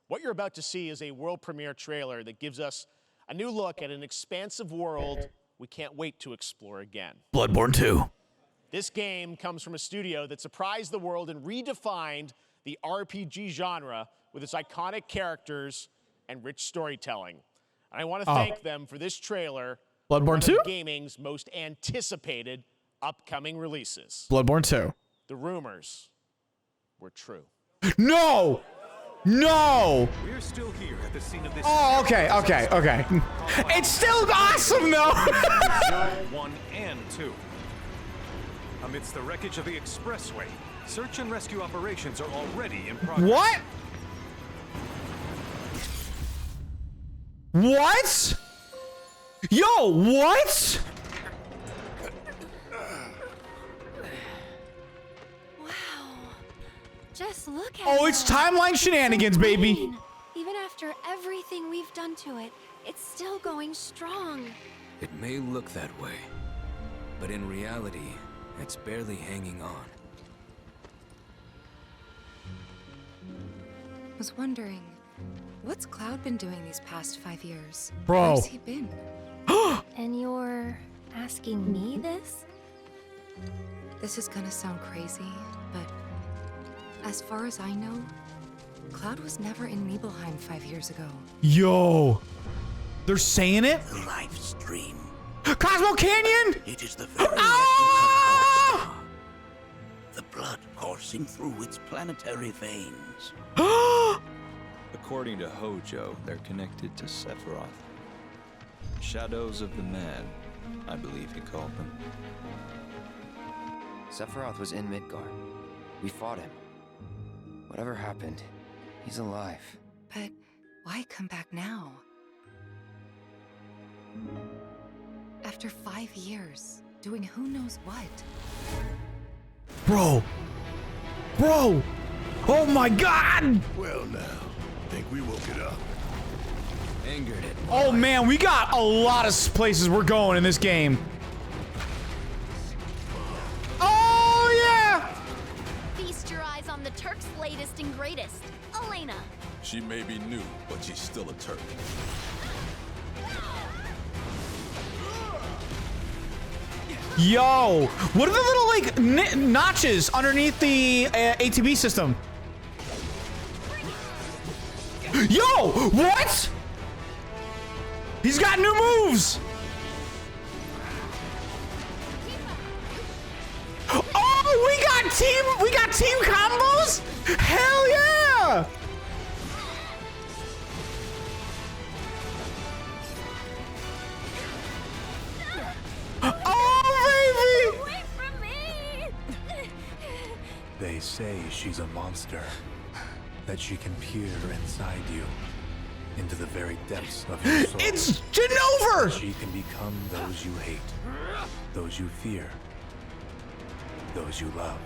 What you're about to see is a world premiere trailer that gives us a new look at an expansive world we can't wait to explore again. Bloodborne 2. This game comes from a studio that surprised the world and redefined the RPG genre with its iconic characters and rich storytelling. And I want to thank them for this trailer. Bloodborne 2? Gaming's most anticipated upcoming releases. Bloodborne 2. The rumors were true. No! No! We're still here at the scene of this. Oh, okay. It's still awesome, though. 1 and 2. Amidst the wreckage of the expressway, search and rescue operations are already in progress. What? What? Yo, what? Wow. Just look at Oh, it's timeline shenanigans, baby. Even after everything we've done to it, it's still going strong. It may look that way, but in reality, it's barely hanging on. Was wondering, what's Cloud been doing these past 5 years? Bro. Where's he been? And you're asking me this? This is gonna sound crazy, but as far as I know, Cloud was never in Nibelheim 5 years ago. Yo. They're saying it? The life stream. Cosmo Canyon? It is the very Ah! the blood coursing through its planetary veins. According to Hojo, they're connected to Sephiroth. Shadows of the Mad, I believe he called them. Sephiroth was in Midgard. We fought him. Whatever happened, he's alive. But why come back now? After 5 years, doing who knows what. Bro. Oh my God. Well now, think we woke it up. Angered it. Oh man, we got a lot of places we're going in this game. Oh yeah. Feast your eyes on the Turk's latest and greatest, Elena. She may be new, but she's still a Turk. Yo, what are the little like notches underneath the ATB system? Yo, what? He's got new moves. Oh, we got team combos? Hell yeah! Oh, baby! Away from me! They say she's a monster. That she can peer inside you. Into the very depths of your soul. It's Jennifer! She can become those you hate. Those you fear. Those you love.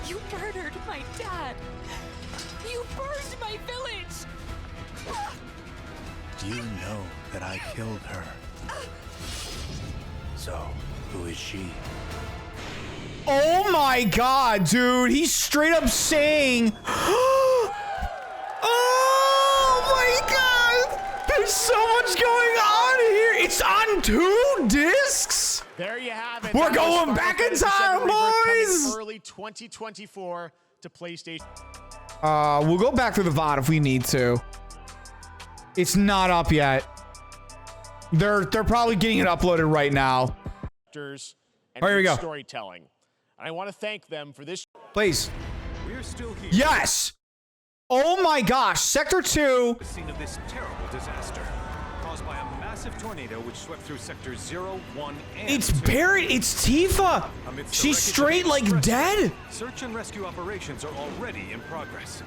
You murdered my dad! You burned my village! You know that I killed her. So, who is she? Oh my God, dude. He's straight up saying, oh my God. There's so much going on here. It's on 2 discs. There you have it. We're That was going Final back in Fantasy VII time, Rebirth coming boys. Early 2024 to PlayStation. We'll go back through the VOD if we need to. It's not up yet. They're probably getting it uploaded right now. And Here we go. Storytelling. I want to thank them for this. Please. We're still here. Yes. Oh my gosh. Sector 2. The scene of this terrible disaster caused by a massive tornado which swept through sectors 0, 1, and It's 2. buried. It's Tifa. Amidst the She's wreckage of straight the like expressway, dead. Search and rescue operations are already in progress.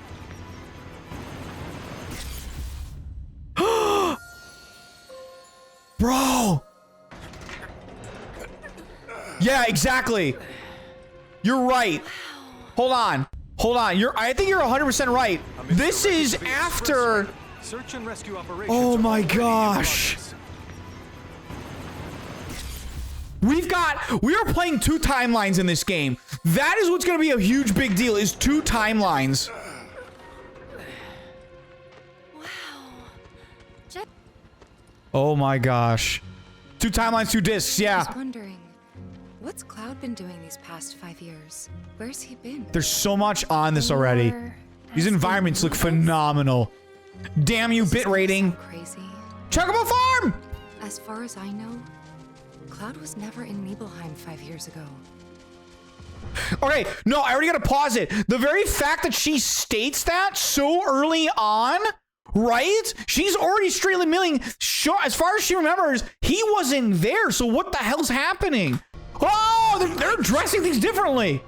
Bro. Yeah, exactly. You're right. Hold on. I think you're 100% right. Amidst This the wreckage is of the after. expressway, search and rescue operations Oh are my already in gosh. progress. We are playing 2 timelines in this game. That is what's going to be a huge big deal, is 2 timelines. Wow. Oh my gosh. 2 timelines, 2 discs, I yeah. was wondering, what's Cloud been doing these past 5 years? Where's he been? There's so much on this already. These environments look phenomenal. Damn you, bit rating. Crazy. Chocobo Farm! As far as I know, Cloud was never in Nibelheim 5 years ago. Okay, no, I already gotta pause it. The very fact that she states that so early on, right? She's already straightly milling. Sure, as far as she remembers, he wasn't there, so what the hell's happening? Oh, they're addressing things differently.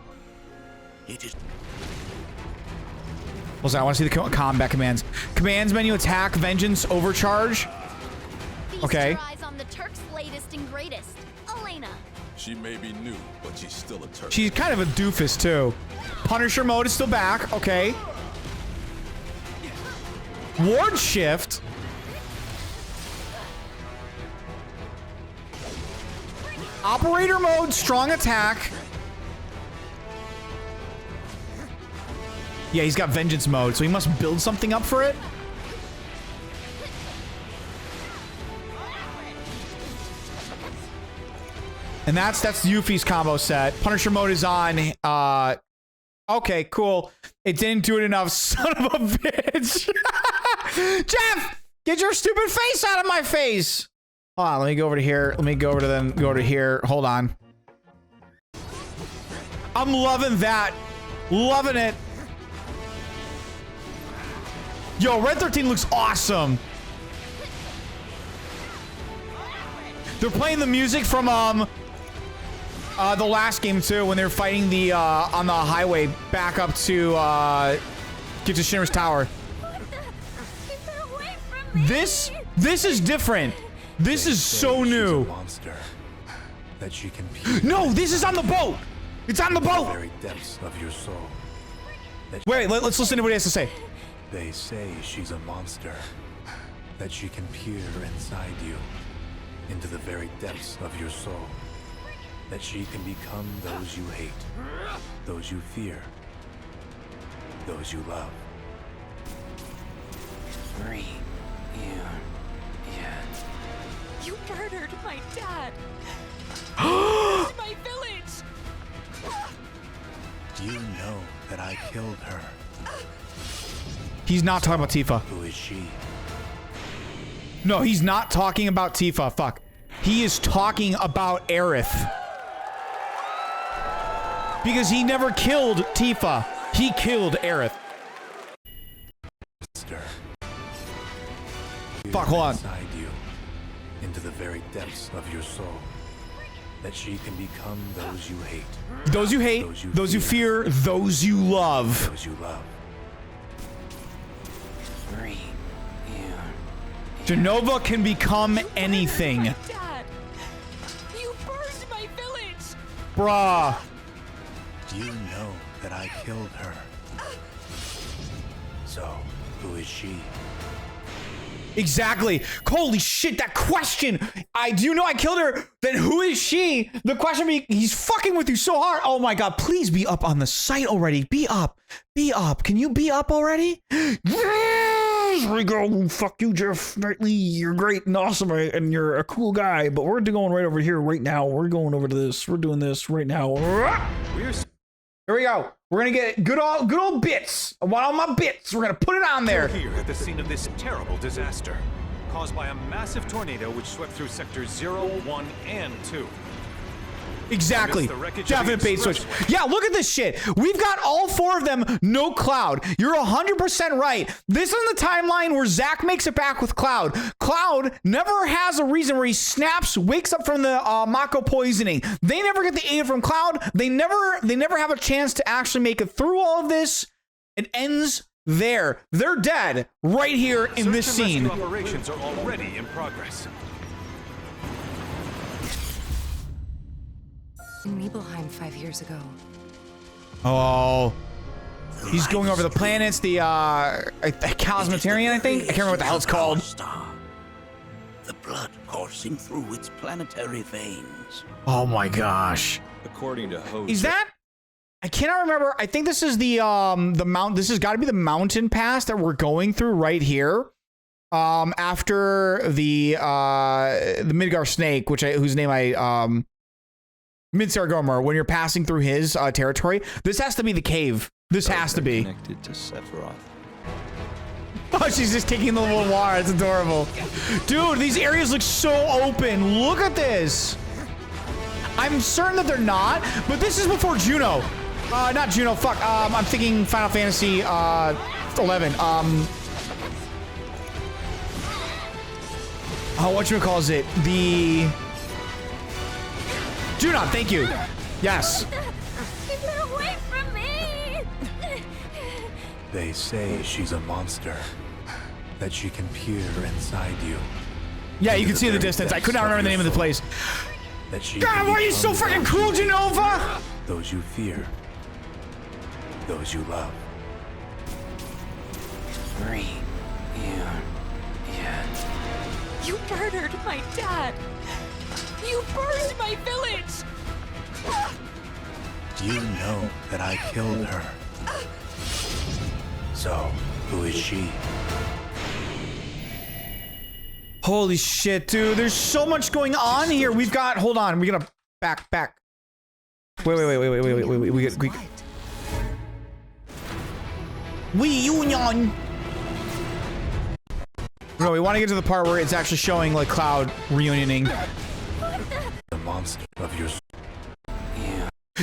Listen, I want to see the combat commands. Commands menu, attack, vengeance, overcharge. Okay. Feast your eyes on the Turk's latest and greatest, Elena. She may be new, but she's still a Turk. She's kind of a doofus, too. Punisher mode is still back. Okay. Ward shift. Operator mode, strong attack. Yeah, he's got vengeance mode, so he must build something up for it. And that's Yuffie's combo set. Punisher mode is on. Okay, cool. It didn't do it enough, son of a bitch. Jeff, get your stupid face out of my face. Hold on, let me go over to here. Let me go over to them. Go to here. Hold on. I'm loving that. Loving it. Yo, Red 13 looks awesome. They're playing the music from the last game too, when they were fighting the on the highway back up to get to Shimmer's Tower. This is different. This is so new. That she can No, this is on the boat. It's on the boat. The very depths of your soul. Wait, let's listen to what he has to say. They say she's a monster. That she can peer inside you, into the very depths of your soul. That she can become those you hate, those you fear, those you love. You murdered my dad. My village. You know that I killed her. He's not talking about Tifa. Who is she? No, he's not talking about Tifa. Fuck. He is talking about Aerith. Because he never killed Tifa. He killed Aerith. Fuck, hold on. Inside you, into the very depths of your soul. That she can become those you hate. Those you hate, those you fear, those you love. Those you love. Genova can become anything. Dad, you burned my village. Bruh. You know that I killed her. So, who is she? Exactly. Holy shit, that question. Do you know I killed her? Then who is she? The question being, he's fucking with you so hard. Oh my god, please be up on the site already. Be up. Be up. Can you be up already? Yes! We go. Fuck you, Jeff Knightley. You're great and awesome and you're a cool guy, but we're going right over here right now. We're going over to this. We're doing this right now. Here we go. We're gonna get good old bits. I want all my bits. We're gonna put it on there. We're here at the scene of this terrible disaster, caused by a massive tornado which swept through sectors 0, 1, and 2. Exactly. Definite bait switch. Yeah, look at this shit. We've got all 4 of them, no Cloud. You're 100% right. This is the timeline where Zack makes it back with Cloud. Cloud never has a reason where he snaps, wakes up from the Mako poisoning. They never get the aid from Cloud. They never have a chance to actually make it through all of this. It ends there. They're dead right here in this scene. Operations are already in progress. In Nibelheim 5 years ago. Oh, he's going over the planets, the Cosmetarian, I think. I can't remember what the hell it's called. The blood coursing through its planetary veins. Oh my gosh. According to Ho. Is that? I cannot remember. I think this is the mount. This has got to be the mountain pass that we're going through right here. After the Midgar snake, whose name I Midsargomor, when you're passing through his territory, this has to be the cave. This has to be connected to Sephiroth. Oh, she's just taking the little water. It's adorable. Dude, these areas look so open. Look at this. I'm certain that they're not, but this is before Juno. Not Juno, fuck. I'm thinking Final Fantasy 11. Whatchamacalls it? The Junon, thank you. Yes. Keep her away from me! They say she's a monster, that she can peer inside you. Yeah, you can see the distance. I could not remember the name of the place. That she God, why are you so freaking cool, Genova? Those you fear, those you love. You murdered my dad! You burned my village! You know that I killed her. So, who is she? Holy shit, dude. There's so much going on here. We've got, hold on. We gotta back. Wait. Reunion. No, we want to get to the part where it's actually showing like Cloud reunioning. The monster of your.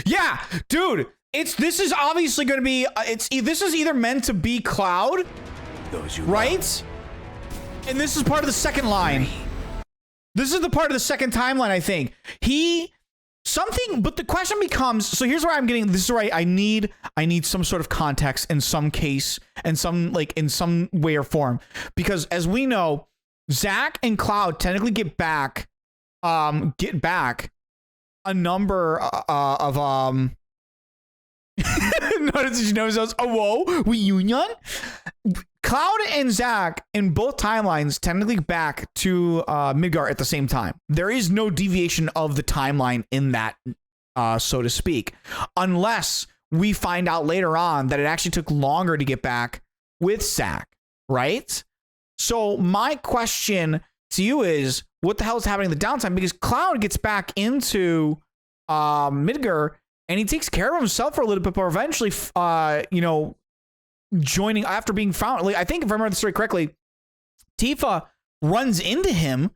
Yeah, dude. This is obviously going to be. This is either meant to be Cloud, those you right? Love. And this is part of the second line. This is the part of the second timeline, I think. But the question becomes, so here's where I'm getting, this is where I need some sort of context in some case, and in some way or form. Because as we know, Zack and Cloud technically get back a number of notice you notice those, whoa, reunion? Cloud and Zack in both timelines technically back to Midgar at the same time. There is no deviation of the timeline in that, so to speak, unless we find out later on that it actually took longer to get back with Zack, right? So my question to you is, what the hell is happening in the downtime? Because Cloud gets back into Midgar and he takes care of himself for a little bit, but eventually, joining after being found. I think if I remember the story correctly, Tifa runs into him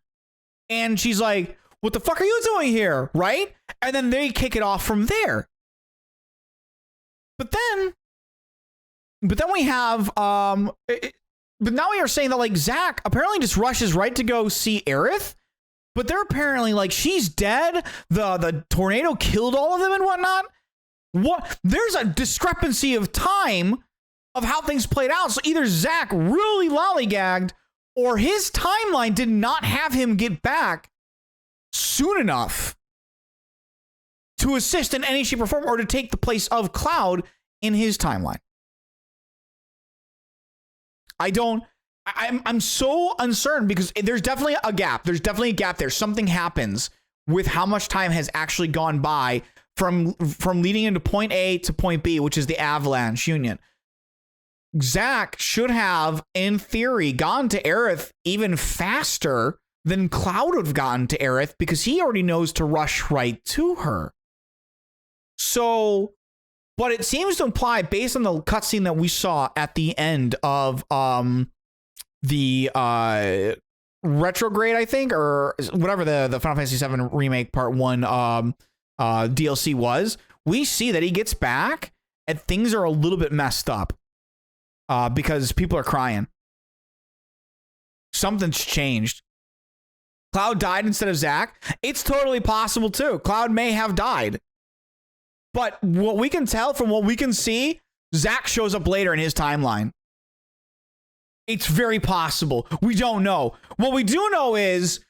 and she's like, what the fuck are you doing here? Right? And then they kick it off from there. But then we have, but now we are saying that Zack apparently just rushes right to go see Aerith, but they're apparently she's dead. The tornado killed all of them and whatnot. What? There's a discrepancy of time of how things played out. So either Zack really lollygagged or his timeline did not have him get back soon enough to assist in any shape or form or to take the place of Cloud in his timeline. I'm so uncertain because there's definitely a gap. There's definitely a gap there. Something happens with how much time has actually gone by from leading into point A to point B, which is the Avalanche Union. Zack should have, in theory, gone to Aerith even faster than Cloud would have gotten to Aerith because he already knows to rush right to her. So, but it seems to imply, based on the cutscene that we saw at the end of the Retrograde, I think, or whatever the Final Fantasy 7 Remake Part 1 DLC was, we see that he gets back and things are a little bit messed up. Because people are crying. Something's changed. Cloud died instead of Zack. It's totally possible too. Cloud may have died. But what we can tell from what we can see, Zack shows up later in his timeline. It's very possible. We don't know. What we do know is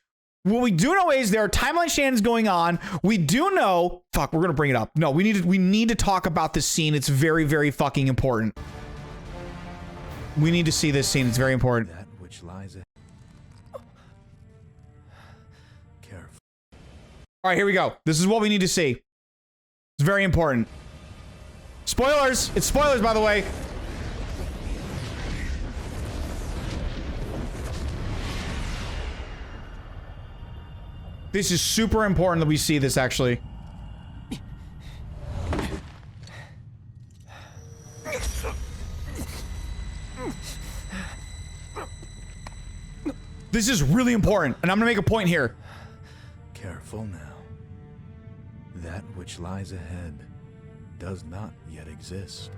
there are timeline shenanigans going on. We do know. Fuck, we're gonna bring it up. No, we need to talk about this scene. It's very, very fucking important. We need to see this scene. It's very important. That which lies All right, here we go. This is what we need to see. It's very important. Spoilers! It's spoilers, by the way. This is super important that we see this, actually. This is really important, and I'm gonna make a point here. Careful now. That which lies ahead does not yet exist.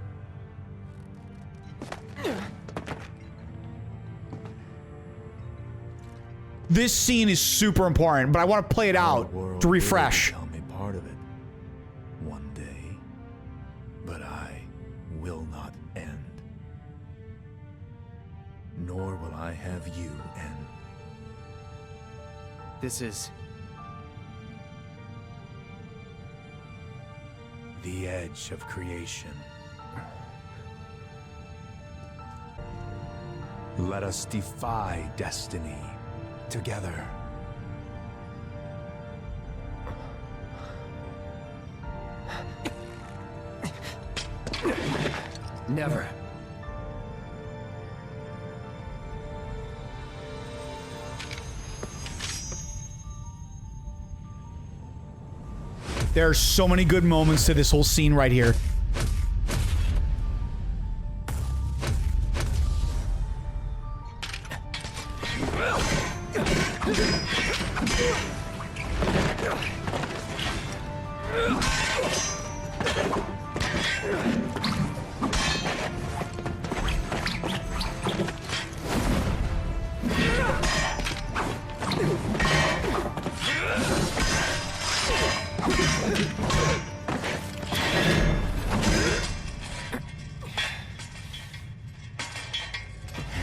This scene is super important, but I want to play it out to refresh. Become a part of it one day, but I will not end. Nor will I have you end. This is... the edge of creation. Let us defy destiny together. Never. There are so many good moments to this whole scene right here.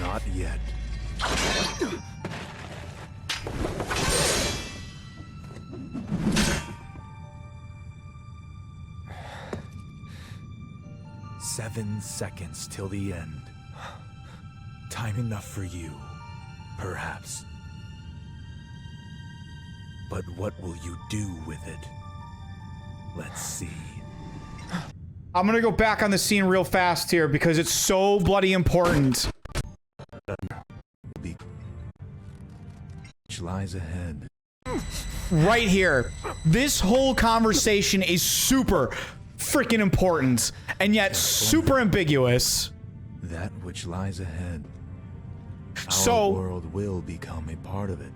Not yet. Seven seconds till the end. Time enough for you, perhaps. But what will you do with it? Let's see. I'm gonna go back on the scene real fast here because it's so bloody important. Which lies ahead. Right here. This whole conversation is super freaking important and yet super ambiguous. That which lies ahead. So, our world will become a part of it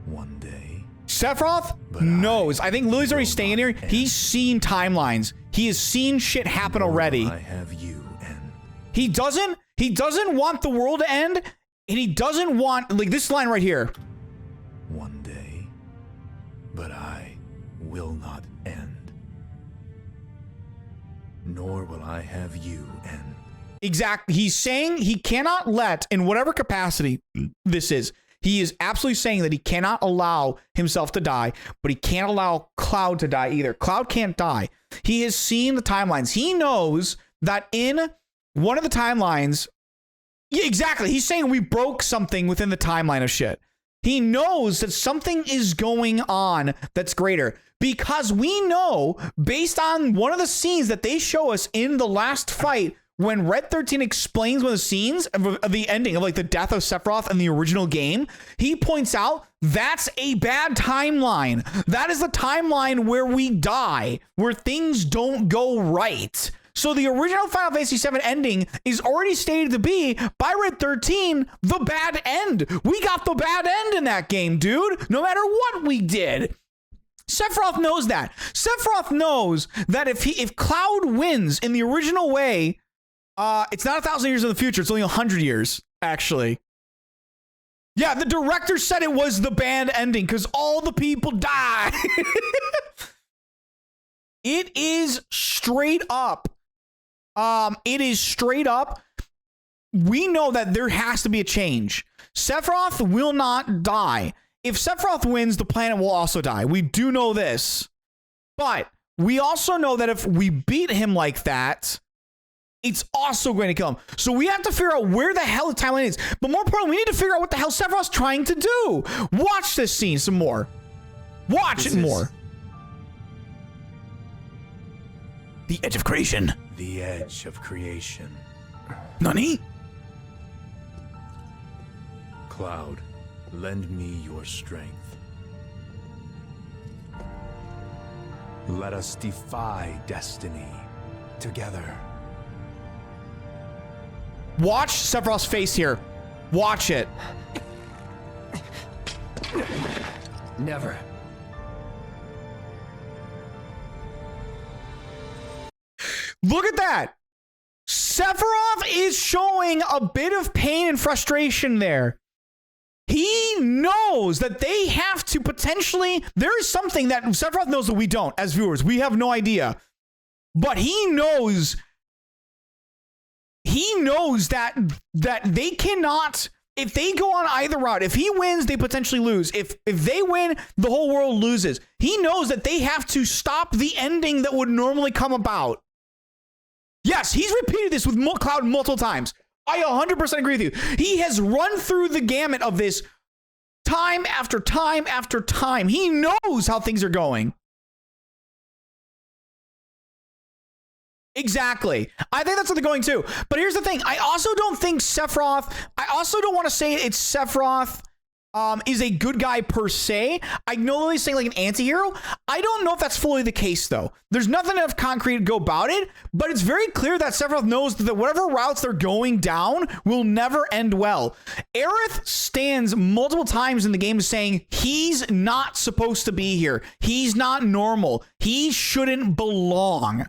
one day. Sephiroth knows. I think Lily's already staying here. He's seen timelines. He has seen shit happen already. I have you and he doesn't want the world to end, and he doesn't want, like, this line right here. One day, but I will not end. Nor will I have you end. Exactly. He's saying he cannot let, in whatever capacity this is, he is absolutely saying that he cannot allow himself to die, but he can't allow Cloud to die either. Cloud can't die. He has seen the timelines. He knows that in one of the timelines, yeah, exactly. He's saying we broke something within the timeline of shit. He knows that something is going on that's greater because we know, based on one of the scenes that they show us in the last fight, when Red 13 explains one of the scenes of the ending of, like, the death of Sephiroth in the original game, he points out that's a bad timeline. That is the timeline where we die, where things don't go right. So the original Final Fantasy VII ending is already stated to be, by Red 13, the bad end. We got the bad end in that game, dude, no matter what we did. Sephiroth knows that. Sephiroth knows that if Cloud wins in the original way, it's not 1,000 years in the future. It's only 100 years, actually. Yeah, the director said it was the bad ending because all the people die. It is straight up. It is straight up. We know that there has to be a change. Sephiroth will not die. If Sephiroth wins, the planet will also die. We do know this. But we also know that if we beat him like that, it's also going to kill him. So we have to figure out where the hell the timeline is. But more importantly, we need to figure out what the hell Sephiroth's trying to do. Watch this scene some more. Watch it more. The edge of creation. The edge of creation. Nani? Cloud, lend me your strength. Let us defy destiny together. Watch Sephiroth's face here. Watch it. Never. Look at that. Sephiroth is showing a bit of pain and frustration there. He knows that they have to potentially, there is something that Sephiroth knows that we don't as viewers. We have no idea. But he knows that they cannot, if they go on either route, if he wins, they potentially lose. If they win, the whole world loses. He knows that they have to stop the ending that would normally come about. Yes, he's repeated this with Cloud multiple times. I 100% agree with you. He has run through the gamut of this time after time after time. He knows how things are going. Exactly. I think that's what they're going to. But here's the thing. I also don't think Sephiroth, I also don't want to say it's Sephiroth is a good guy per se. I know he's saying like an anti-hero. I don't know if that's fully the case though. There's nothing enough concrete to go about it, but it's very clear that Sephiroth knows that whatever routes they're going down will never end well. Aerith stands multiple times in the game saying he's not supposed to be here. He's not normal. He shouldn't belong.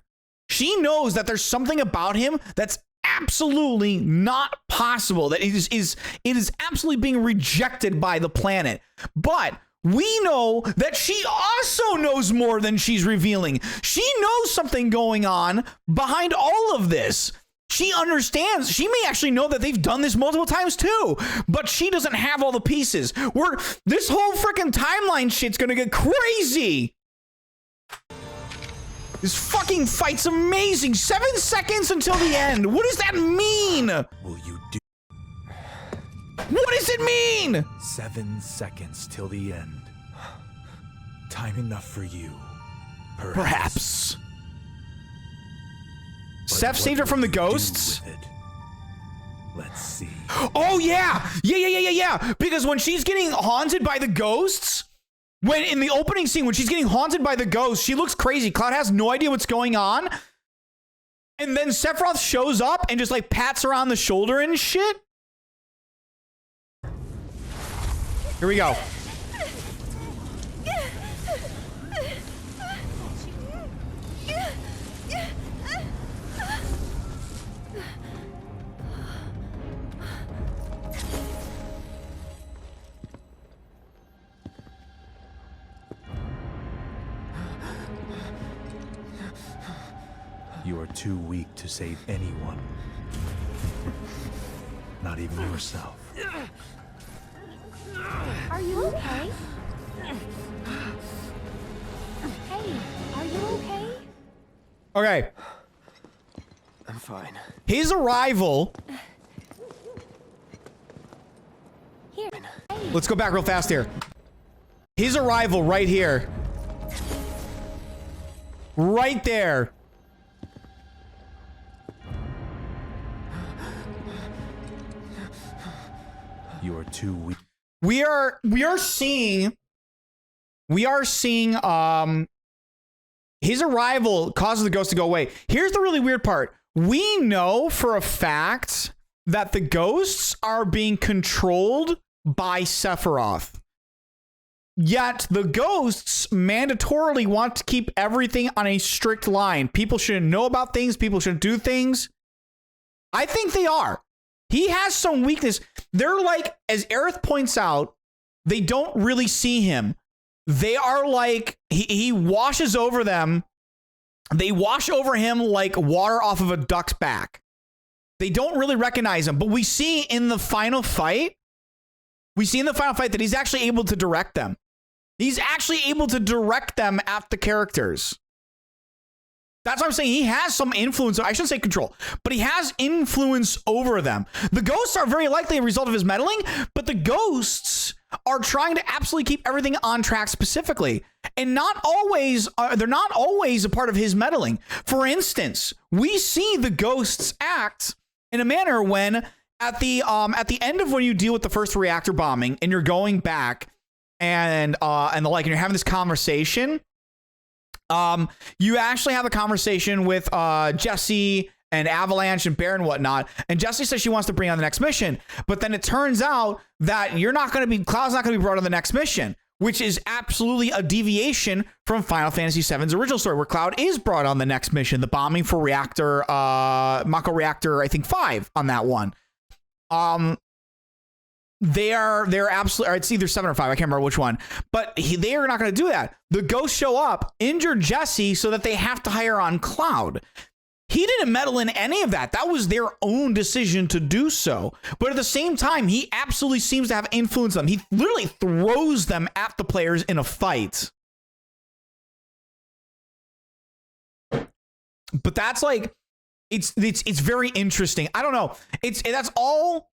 She knows that there's something about him that's absolutely not possible, that it is absolutely being rejected by the planet. But we know that she also knows more than she's revealing. She knows something going on behind all of this. She understands. She may actually know that they've done this multiple times too, but she doesn't have all the pieces. This whole freaking timeline shit's gonna get crazy. This fucking fight's amazing. 7 seconds until the end. What does that mean? Will you do? What does it mean? 7 seconds till the end. Time enough for you. Perhaps. Seth saved her from the ghosts? Let's see. Oh yeah. Yeah. Because when she's getting haunted by the ghosts, when in the opening scene, when she's getting haunted by the ghost, she looks crazy. Cloud has no idea what's going on. And then Sephiroth shows up and just like pats her on the shoulder and shit. Here we go. You are too weak to save anyone. Not even yourself. Are you okay? Hey, are you okay? Okay. I'm fine. His arrival. Here. Hey. Let's go back real fast here. His arrival right here. Right there. You are too weak. We are seeing his arrival causes the ghost to go away. Here's the really weird part. We know for a fact that the ghosts are being controlled by Sephiroth. Yet the ghosts mandatorily want to keep everything on a strict line. People shouldn't know about things. People shouldn't do things. I think they are. He has some weakness. They're like, as Aerith points out, they don't really see him. They are like, he washes over them. They wash over him like water off of a duck's back. They don't really recognize him. But we see in the final fight, that he's actually able to direct them. He's actually able to direct them at the characters. That's what I'm saying. He has some influence. I shouldn't say control, but he has influence over them. The ghosts are very likely a result of his meddling, but the ghosts are trying to absolutely keep everything on track specifically. And not always, they're not always a part of his meddling. For instance, we see the ghosts act in a manner when at the end of when you deal with the first reactor bombing and you're going back and the like, and you're having this conversation, you actually have a conversation with Jesse and Avalanche and Bear and whatnot. And Jesse says she wants to bring on the next mission, but then it turns out that Cloud's not going to be brought on the next mission, which is absolutely a deviation from Final Fantasy VII's original story, where Cloud is brought on the next mission, the bombing for Mako Reactor, I think 5 on that one. They're absolutely, or it's either 7 or 5, I can't remember which one, but they are not going to do that. The ghosts show up, injure Jesse so that they have to hire on Cloud. He didn't meddle in any of that. That was their own decision to do so. But at the same time, he absolutely seems to have influenced them. He literally throws them at the players in a fight. But that's like, it's very interesting. I don't know. That's all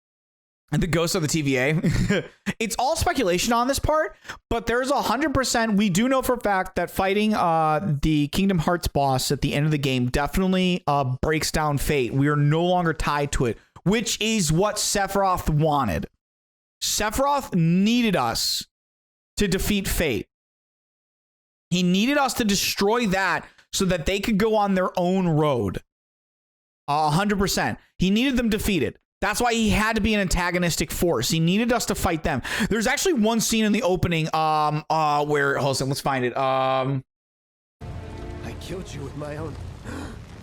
the ghosts of the TVA. It's all speculation on this part, but there's 100%. We do know for a fact that fighting the Kingdom Hearts boss at the end of the game definitely breaks down fate. We are no longer tied to it, which is what Sephiroth wanted. Sephiroth needed us to defeat fate. He needed us to destroy that so that they could go on their own road. 100%. He needed them defeated. That's why he had to be an antagonistic force. He needed us to fight them. There's actually one scene in the opening where, hold on, let's find it. I killed you with my own.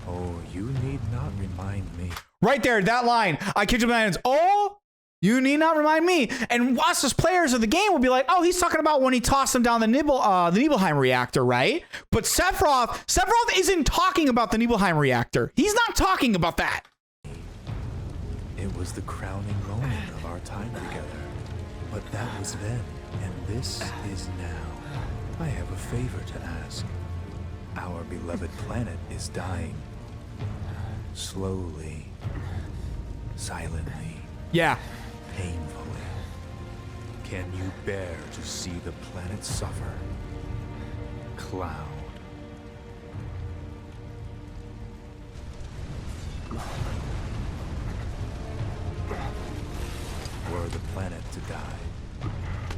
Oh, you need not remind me. Right there, that line. I killed you with my hands. Oh, you need not remind me. And us as players of the game will be like, oh, he's talking about when he tossed them down the Nibelheim reactor, right? But Sephiroth isn't talking about the Nibelheim reactor. He's not talking about that. It was the crowning moment of our time together. But that was then, and this is now. I have a favor to ask. Our beloved planet is dying. Slowly. Silently. Yeah. Painfully. Can you bear to see the planet suffer? Cloud. Were the planet to die,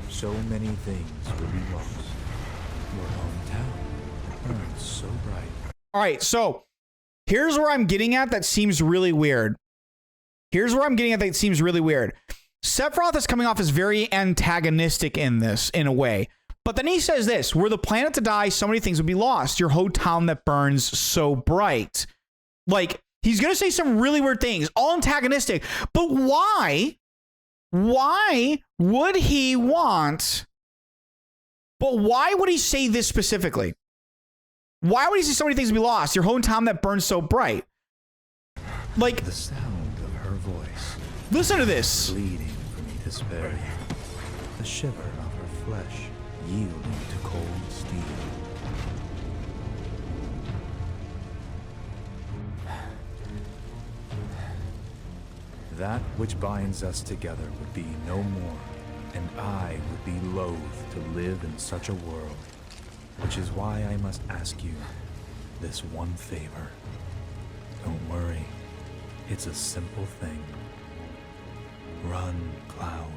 so many things would be lost. Your hometown burns so bright. All right, so here's where I'm getting at that seems really weird. Sephiroth is coming off as very antagonistic in this, in a way. But then he says this, were the planet to die, so many things would be lost. Your hometown that burns so bright. Like, he's going to say some really weird things, all antagonistic. But why? Why would he want? But why would he say this specifically? Why would he say so many things to be lost? Your hometown that burns so bright. Like the sound of her voice. Listen to this. Bleeding for me to spare you. The shiver of her flesh yielding to cold steel. That which binds us together would be no more, and I would be loath to live in such a world, which is why I must ask you this one favor. Don't worry, it's a simple thing. Run, Cloud.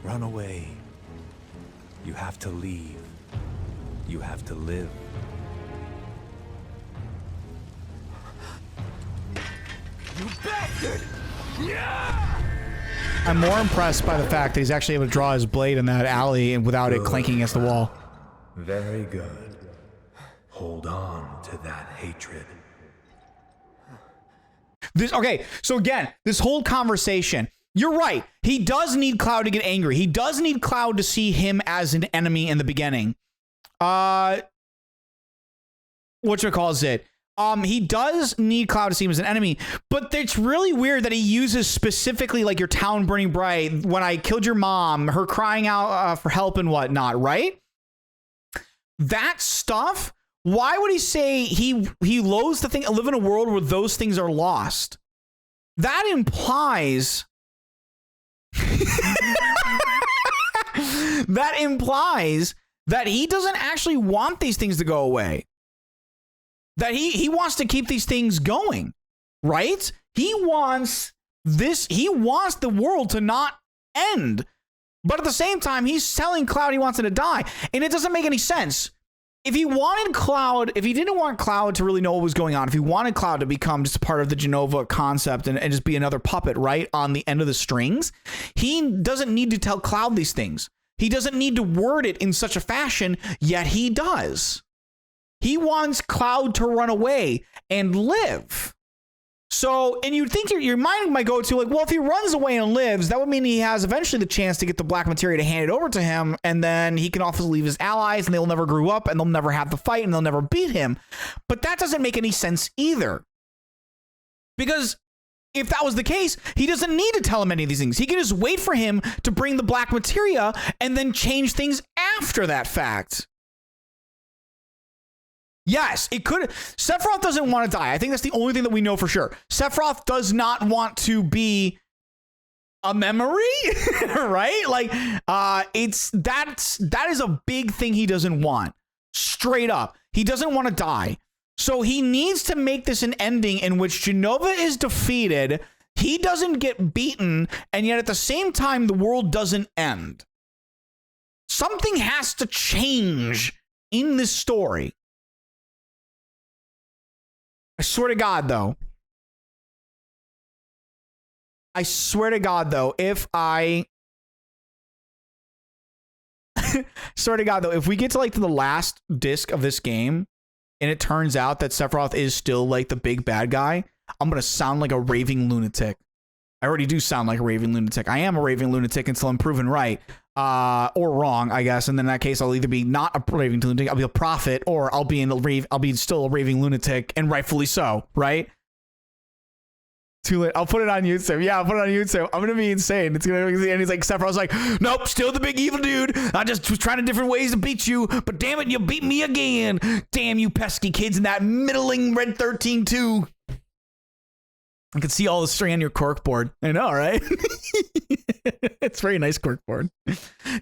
Run away. You have to leave. You have to live. You bastard! I'm more impressed by the fact that he's actually able to draw his blade in that alley and without it clanking against the wall. Very good. Hold on to that hatred. Okay, so again, this whole conversation, you're right. He does need Cloud to get angry. He does need Cloud to see him as an enemy in the beginning. Whatchamacallit? He does need Cloud to see him as an enemy, but it's really weird that he uses specifically like your town burning bright, when I killed your mom, her crying out for help and whatnot, right? That stuff. Why would he say he loathes the thing, live in a world where those things are lost? That implies that implies that he doesn't actually want these things to go away. That he wants to keep these things going, right? He wants the world to not end. But at the same time, he's telling Cloud he wants him to die. And it doesn't make any sense. If he didn't want Cloud to really know what was going on, if he wanted Cloud to become just a part of the Jenova concept and just be another puppet, right, on the end of the strings, he doesn't need to tell Cloud these things. He doesn't need to word it in such a fashion, yet he does. He wants Cloud to run away and live. So, and you'd think your mind might go to like, well, if he runs away and lives, that would mean he has eventually the chance to get the black materia to hand it over to him, and then he can also leave his allies, and they'll never grow up, and they'll never have the fight, and they'll never beat him. But that doesn't make any sense either. Because if that was the case, he doesn't need to tell him any of these things. He can just wait for him to bring the black materia and then change things after that fact. Yes, it could. Sephiroth doesn't want to die. I think that's the only thing that we know for sure. Sephiroth does not want to be a memory, right? Like, that is a big thing he doesn't want. Straight up, he doesn't want to die. So he needs to make this an ending in which Jenova is defeated, he doesn't get beaten, and yet at the same time, the world doesn't end. Something has to change in this story. I swear to God, though, if we get to like to the last disc of this game and it turns out that Sephiroth is still like the big bad guy, I'm going to sound like a raving lunatic. I already do sound like a raving lunatic. I am a raving lunatic until I'm proven right, or wrong, I guess. And then in that case, I'll either be not a raving lunatic, I'll be a prophet, or I'll be still a raving lunatic, and rightfully so, right? Too late. I'll put it on YouTube. Yeah, I'll put it on YouTube. I'm gonna be insane. It's gonna be, and he's like, Sephiroth's like, nope, still the big evil dude. I just was trying different ways to beat you, but damn it, you beat me again. Damn you pesky kids in that middling Red 13 too. I can see all the string on your corkboard. I know, right? It's very nice corkboard.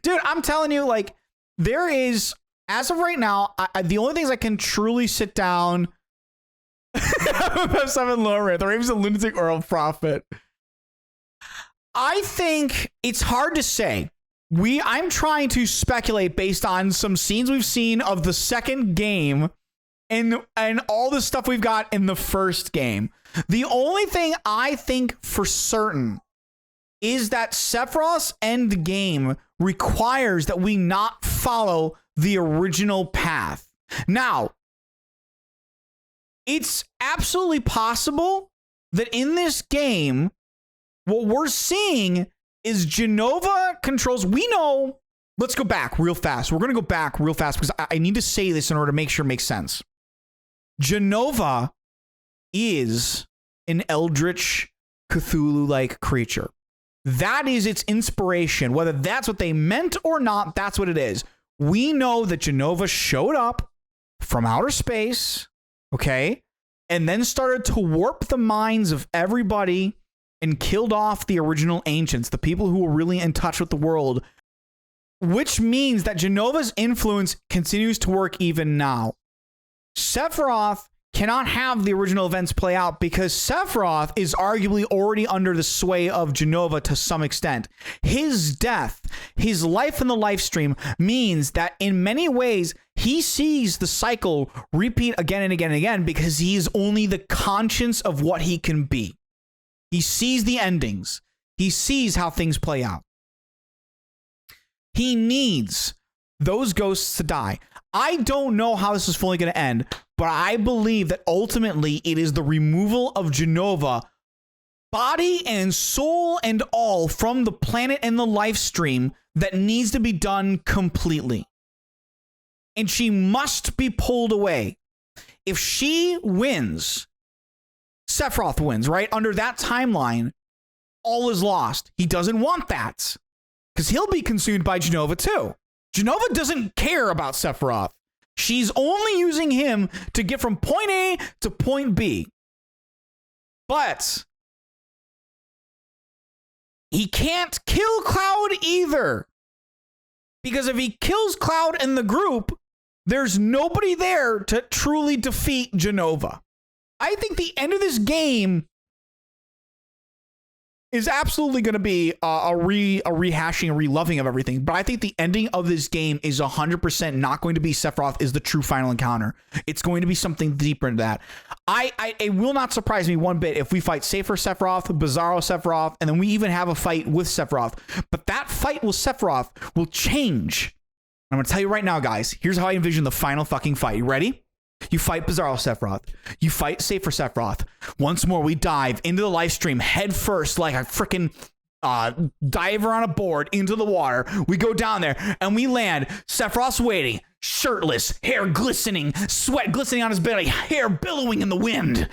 Dude, I'm telling you, like, there is, as of right now, the only things I can truly sit down FF7 Rebirth, the Ravens a lunatic or a prophet. I think it's hard to say. I'm trying to speculate based on some scenes we've seen of the second game and all the stuff we've got in the first game. The only thing I think for certain is that Sephiroth's end game requires that we not follow the original path. Now, it's absolutely possible that in this game, what we're seeing is Jenova controls. We know. Let's go back real fast. We're going to go back real fast because I need to say this in order to make sure it makes sense. Jenova is an eldritch Cthulhu-like creature. That is its inspiration. Whether that's what they meant or not, that's what it is. We know that Jenova showed up from outer space, okay, and then started to warp the minds of everybody and killed off the original ancients, the people who were really in touch with the world, which means that Jenova's influence continues to work even now. Sephiroth cannot have the original events play out because Sephiroth is arguably already under the sway of Jenova to some extent. His death, his life in the life stream means that in many ways he sees the cycle repeat again and again and again because he is only the conscience of what he can be. He sees the endings. He sees how things play out. He needs those ghosts to die. I don't know how this is fully going to end, but I believe that ultimately it is the removal of Jenova, body and soul and all, from the planet and the life stream that needs to be done completely. And she must be pulled away. If she wins, Sephiroth wins, right? Under that timeline, all is lost. He doesn't want that because he'll be consumed by Jenova too. Jenova doesn't care about Sephiroth. She's only using him to get from point A to point B. But he can't kill Cloud either. Because if he kills Cloud and the group, there's nobody there to truly defeat Jenova. I think the end of this game is absolutely going to be a rehashing, a reloving of everything. But I think the ending of this game is 100% not going to be Sephiroth is the true final encounter. It's going to be something deeper than that. It will not surprise me one bit if we fight Safer Sephiroth, Bizarro Sephiroth, and then we even have a fight with Sephiroth. But that fight with Sephiroth will change. I'm going to tell you right now, guys. Here's how I envision the final fucking fight. You ready? You fight Bizarro Sephiroth. You fight Safer Sephiroth. Once more, we dive into the live stream head first like a freaking diver on a board into the water. We go down there and we land. Sephiroth's waiting, shirtless, hair glistening, sweat glistening on his belly, hair billowing in the wind.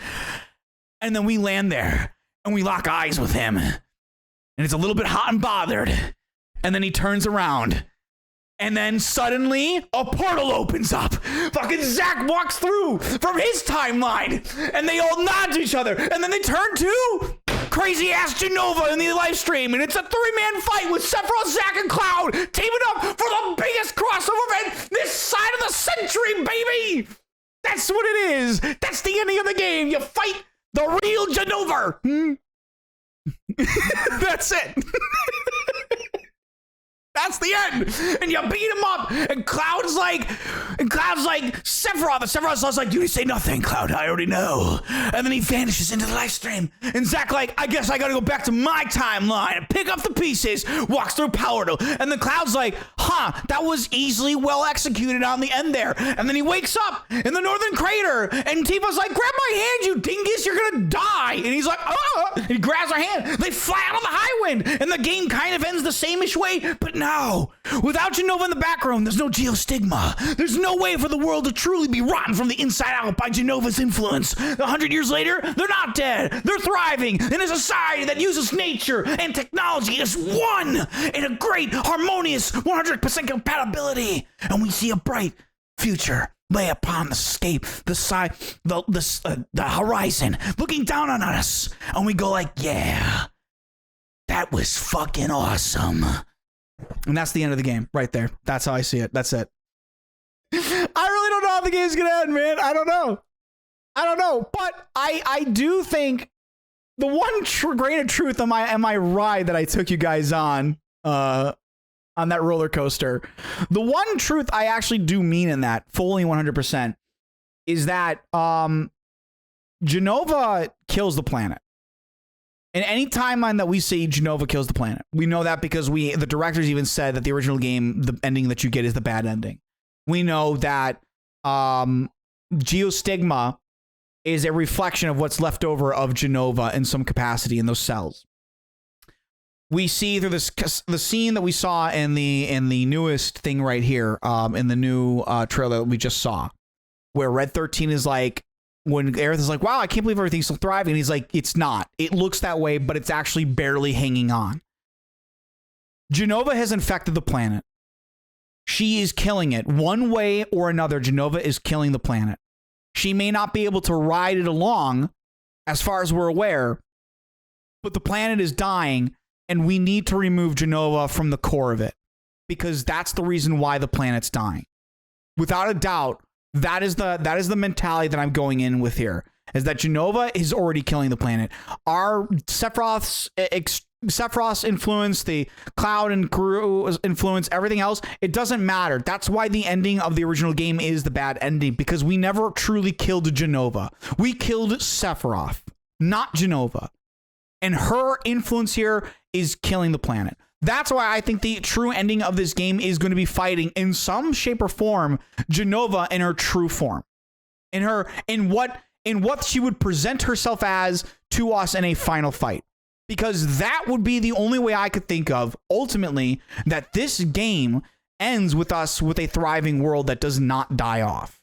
And then we land there and we lock eyes with him. And it's a little bit hot and bothered. And then he turns around. And then suddenly, a portal opens up. Fucking Zack walks through from his timeline. And they all nod to each other. And then they turn to crazy-ass Jenova in the live stream. And it's a 3-man fight with Sephiroth, Zack, and Cloud teaming up for the biggest crossover event this side of the century, baby! That's what it is. That's the ending of the game. You fight the real Jenova. That's it. That's the end. And you beat him up. And Cloud's like, Sephiroth. And Sephiroth's like, you say nothing, Cloud. I already know. And then he vanishes into the live stream. And Zack like, I guess I gotta go back to my timeline and pick up the pieces. Walks through power door. And then Cloud's like, that was easily well executed on the end there. And then he wakes up in the northern crater. And Tifa's like, grab my hand, you dingus. You're gonna die. And he's like, And he grabs her hand. They fly out on the high wind. And the game kind of ends the same-ish way. But now, without Jenova in the background, there's no geostigma. There's no way for the world to truly be rotten from the inside out by Genova's influence. 100 years later, they're not dead. They're thriving in a society that uses nature and technology as one in a great, harmonious, 100% compatibility. And we see a bright future lay upon the scape, the side, the horizon, looking down on us. And we go like, yeah, that was fucking awesome. And that's the end of the game right there. That's how I see it. That's it. I really don't know how the game's gonna end, man. I don't know. But I do think the one grain of truth on my ride that I took you guys on that roller coaster, the one truth I actually do mean in that fully 100% is that Jenova kills the planet. In any timeline that we see, Jenova kills the planet. We know that because the directors even said that the original game, the ending that you get is the bad ending. We know that geostigma is a reflection of what's left over of Jenova in some capacity in those cells. We see through the scene that we saw in the newest thing right here, in the new trailer that we just saw, where Red 13 is like, when Aerith is like, wow, I can't believe everything's still thriving. He's like, it's not. It looks that way, but it's actually barely hanging on. Jenova has infected the planet. She is killing it. One way or another, Jenova is killing the planet. She may not be able to ride it along, as far as we're aware, but the planet is dying, and we need to remove Jenova from the core of it, because that's the reason why the planet's dying. Without a doubt, that is the mentality that I'm going in with here, is that Jenova is already killing the planet. Our Sephiroth's influence, the Cloud and crew influence, everything else, it doesn't matter. That's why the ending of the original game is the bad ending, because we never truly killed Jenova. We killed Sephiroth, not Jenova. And her influence here is killing the planet. That's why I think the true ending of this game is going to be fighting in some shape or form Jenova in her true form, in what she would present herself as to us in a final fight, because that would be the only way I could think of ultimately that this game ends with us with a thriving world that does not die off.